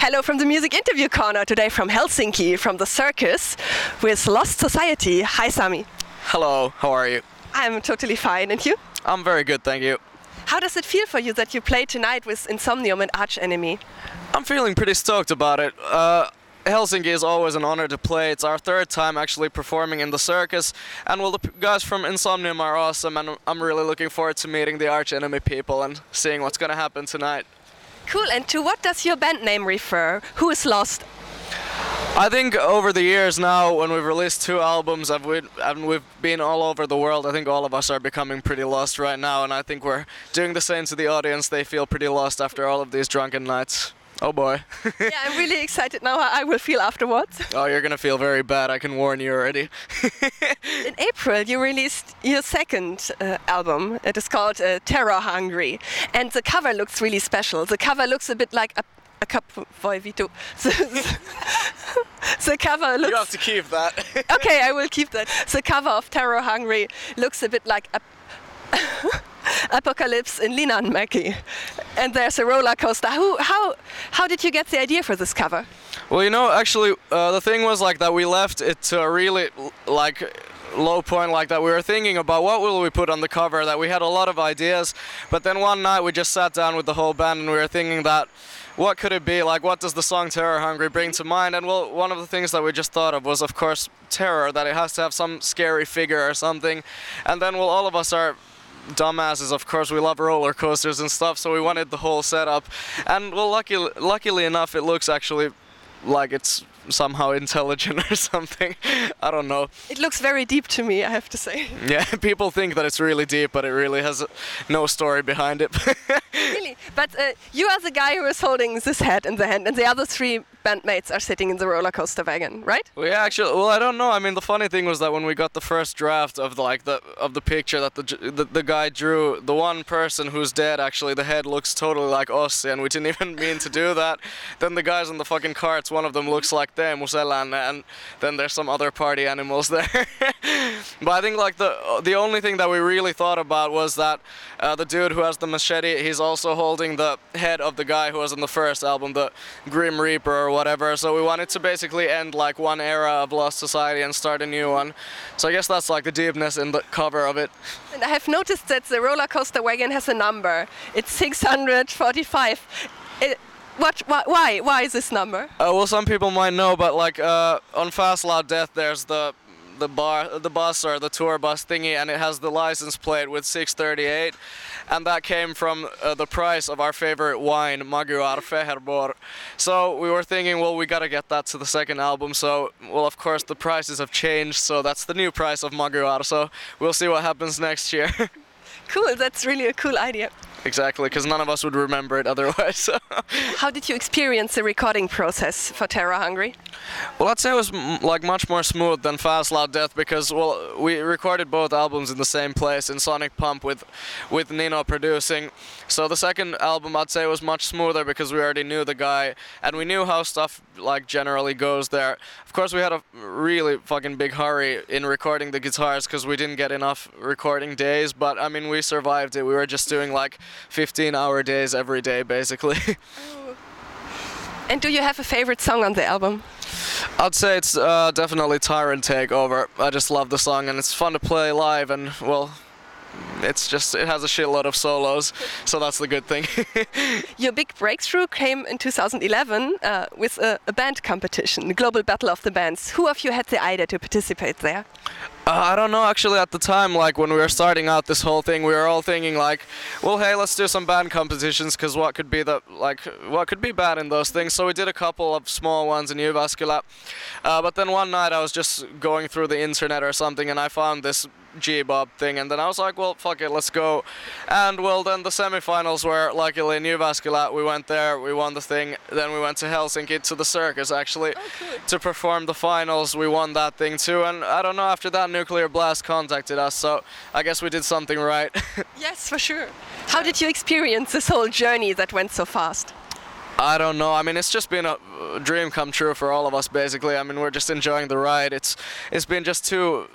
Hello from the Music Interview Corner, today from Helsinki, from the Circus, with Lost Society. Hi Samy. Hello, how are you? I'm totally fine, and you? I'm very good, thank you. How does it feel for you that you play tonight with Insomnium and Arch Enemy? I'm feeling pretty stoked about it. Helsinki is always an honor to play. It's our third time actually performing in the Circus, and well, the guys from Insomnium are awesome, and I'm really looking forward to meeting the Arch Enemy people and seeing what's gonna happen tonight. Cool, and to what does your band name refer? Who is Lost? I think over the years now, when we've released 2 albums and we've been all over the world, I think all of us are becoming pretty lost right now, and I think we're doing the same to the audience. They feel pretty lost after all of these drunken nights. Oh boy. Yeah, I'm really excited now how I will feel afterwards. Oh, you're gonna feel very bad, I can warn you already. In April you released your second album. It is called Terror Hungry, and the cover looks really special. The cover looks a bit like a cup voi vitu. The cover looks... You have to keep that. Okay, I will keep that. The cover of Terror Hungry looks a bit like Apocalypse in Linnanmäki, and there's a roller coaster. How did you get the idea for this cover? Well, you know, actually, the thing was like that we left it to a really low point like that. We were thinking about what will we put on the cover, that we had a lot of ideas, but then one night we just sat down with the whole band and we were thinking that what could it be, like what does the song Terror Hungry bring to mind? And well, one of the things that we just thought of was of course terror, that it has to have some scary figure or something. And then well, all of us are dumbasses, of course, we love roller coasters and stuff, so we wanted the whole setup. And well, luckily enough, it looks actually like it's somehow intelligent or something. I don't know. It looks very deep to me, I have to say. Yeah, people think that it's really deep, but it really has no story behind it. Really? But you are the guy who is holding this head in the hand, and the other 3 bandmates are sitting in the roller coaster wagon, right? Well, yeah, actually, well, I don't know. I mean, the funny thing was that when we got the first draft of the picture that the guy drew, the one person who's dead, actually, the head looks totally like Ossi, and we didn't even mean to do that. Then the guys in the fucking carts, one of them looks like Teemu Selänne, and then there's some other party animals there. But I think like the only thing that we really thought about was that the dude who has the machete, he's also holding the head of the guy who was in the first album, the Grim Reaper or whatever. So we wanted to basically end like one era of Lost Society and start a new one. So I guess that's like the deepness in the cover of it. And I have noticed that the roller coaster wagon has a number. It's 645. Why is this number? Well, some people might know, but like on Fast Loud Death, there's the bus or the tour bus thingy, and it has the license plate with 638, and that came from the price of our favorite wine, Magyar Feherbor. So we were thinking, well, we gotta get that to the second album. So, well, of course the prices have changed, so that's the new price of Magyar. So we'll see what happens next year. Cool, that's really a cool idea. Exactly, because none of us would remember it otherwise. How did you experience the recording process for Terror Hungry? Well, I'd say it was like much more smooth than Fast Loud Death, because well, we recorded both albums in the same place in Sonic Pump with Nino producing. So the second album, I'd say, was much smoother because we already knew the guy and we knew how stuff like generally goes there. Of course, we had a really fucking big hurry in recording the guitars because we didn't get enough recording days, but I mean, we survived it. We were just doing like 15-hour days every day, basically. Oh. And do you have a favorite song on the album? I'd say it's definitely Tyrant Takeover. I just love the song and it's fun to play live, and well, it has a shitload of solos, so that's the good thing. Your big breakthrough came in 2011 with a band competition, the Global Battle of the Bands. Who of you had the idea to participate there? I don't know, actually. At the time, like when we were starting out this whole thing, we were all thinking like, well, hey, let's do some band competitions, because what could be bad in those things? So we did a couple of small ones in Jyväskylä, but then one night I was just going through the internet or something and I found this G-Bob thing, and then I was like, well, fuck it, let's go. And well, then the semifinals were luckily in Jyväskylä. We went there, we won the thing, then we went to Helsinki to the Circus actually to perform the finals. We won that thing too, and I don't know, after that Nuclear Blast contacted us, so I guess we did something right. Yes, for sure. How did you experience this whole journey that went so fast? I don't know. I mean, it's just been dream come true for all of us, basically. I mean, we're just enjoying the ride. It's been just two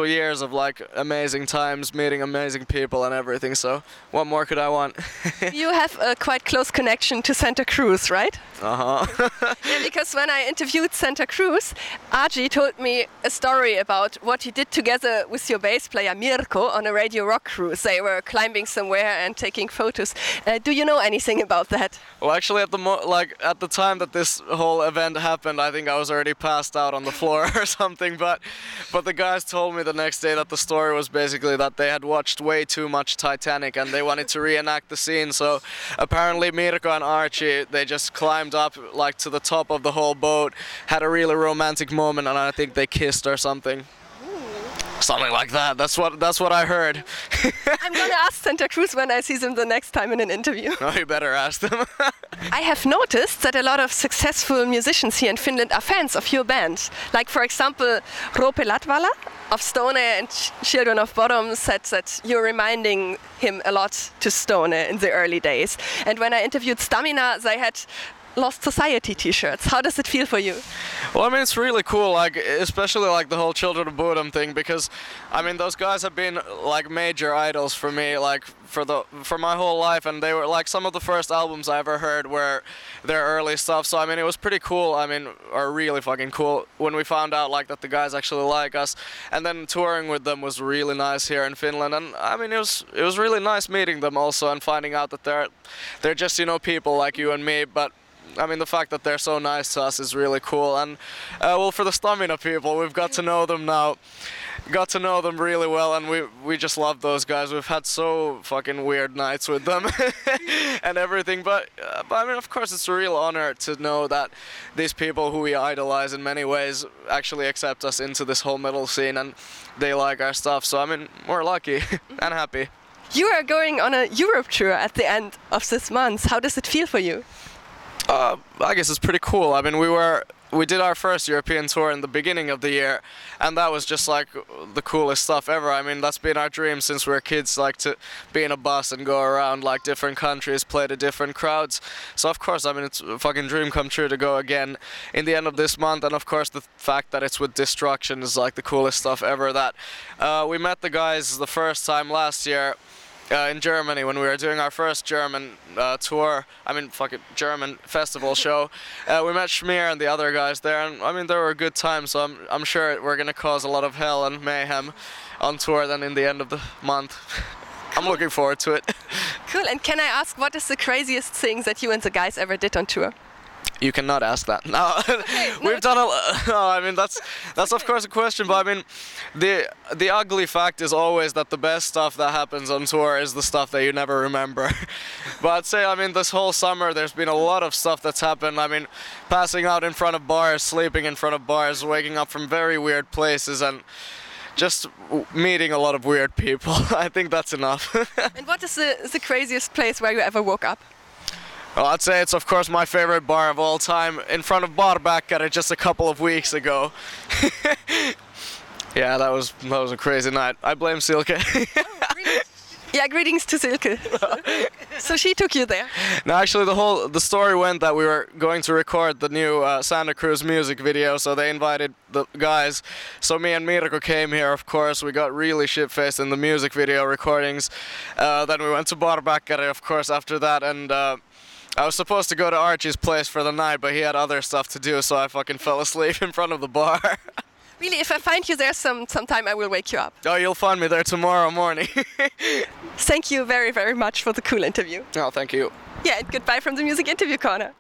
years of like amazing times, meeting amazing people and everything. So what more could I want? You have a quite close connection to SANTA CRUZ, right? Yeah, because when I interviewed SANTA CRUZ, Archie told me a story about what he did together with your bass player Mirko on a Radio Rock cruise. They were climbing somewhere and taking photos. Do you know anything about that? Well, actually, at the time that this whole event happened, I think I was already passed out on the floor or something. But the guys told me the next day that the story was basically that they had watched way too much Titanic and they wanted to reenact the scene. So apparently, Mirko and Archie, they just climbed up like to the top of the whole boat, had a really romantic moment, and I think they kissed or something. Something like that. That's what I heard. I'm gonna ask SANTA CRUZ when I see them the next time in an interview. No, you better ask them. I have noticed that a lot of successful musicians here in Finland are fans of your band. Like, for example, Roope Latvala of Stone and Children of Bodom said that you're reminding him a lot to Stone in the early days. And when I interviewed Stamina, they had Lost Society t-shirts. How does it feel for you? Well, I mean, it's really cool, like, especially like the whole Children of Bodom thing, because I mean, those guys have been like major idols for me, like for my whole life, and they were like some of the first albums I ever heard were their early stuff. So I mean, it was pretty cool. I mean, or really fucking cool when we found out like that the guys actually like us, and then touring with them was really nice here in Finland. And I mean, it was really nice meeting them also and finding out that they're just, you know, people like you and me, but I mean, the fact that they're so nice to us is really cool. And well, for the Stamina people, we've got to know them now. Got to know them really well, and we just love those guys. We've had so fucking weird nights with them and everything. But I mean, of course, it's a real honor to know that these people who we idolize in many ways actually accept us into this whole metal scene, and they like our stuff. So I mean, we're lucky and happy. You are going on a Europe tour at the end of this month. How does it feel for you? I guess it's pretty cool. I mean, we did our first European tour in the beginning of the year, and that was just like the coolest stuff ever. I mean, that's been our dream since we were kids, like to be in a bus and go around like different countries, play to different crowds. So of course, I mean, it's a fucking dream come true to go again in the end of this month. And of course, the fact that it's with Destruction is like the coolest stuff ever. That we met the guys the first time last year in Germany when we were doing our first German tour. I mean, fucking German festival show. We met Schmier and the other guys there, and I mean, they were a good time. So I'm sure we're gonna cause a lot of hell and mayhem on tour then in the end of the month. I'm looking forward to it. Cool. And can I ask, what is the craziest thing that you and the guys ever did on tour? You cannot ask that. No, okay, we've done a. No, I mean that's of course a question, but I mean, the ugly fact is always that the best stuff that happens on tour is the stuff that you never remember. But I'd say, I mean, this whole summer there's been a lot of stuff that's happened. I mean, passing out in front of bars, sleeping in front of bars, waking up from very weird places, and just meeting a lot of weird people. I think that's enough. And what is the craziest place where you ever woke up? Well, I'd say it's of course my favorite bar of all time, in front of Bierkeller just a couple of weeks ago. Yeah, that was a crazy night. I blame Silke. Oh, really? Yeah, greetings to Silke. So she took you there? No, actually the story went that we were going to record the new SANTA CRUZ music video, so they invited the guys. So me and Mirko came here, of course. We got really shit-faced in the music video recordings. Then we went to Bierkeller, of course, after that, and I was supposed to go to Archie's place for the night, but he had other stuff to do, so I fucking fell asleep in front of the bar. Really, if I find you there sometime, I will wake you up. Oh, you'll find me there tomorrow morning. Thank you very, very much for the cool interview. Oh, thank you. Yeah, and goodbye from the Music Interview Corner.